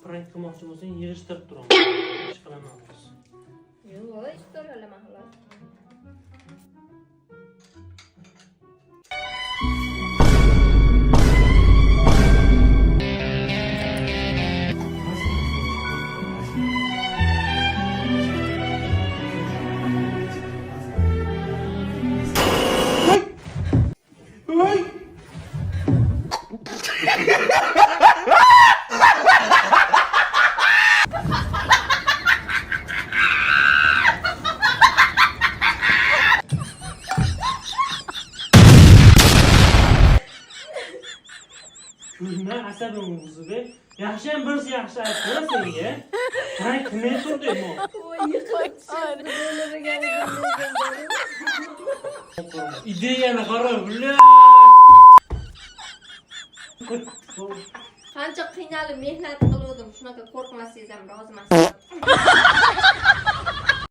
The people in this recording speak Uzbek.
prank qilmoqchi bo'lsang, yig'ishtirib turaman. Ish qilaman hozir. Yo'q, ish ko'ralaman xolos. Ko'zimdan asabim buzib, yaxshiyam birisi yaxshi aytdi senga. Prank qilmay turdim o. Voy, yiqilib Ideyani qara, bular. Qancha qiynalib mehnat qildim, shunaqa qo'rqmasangiz ham roziman.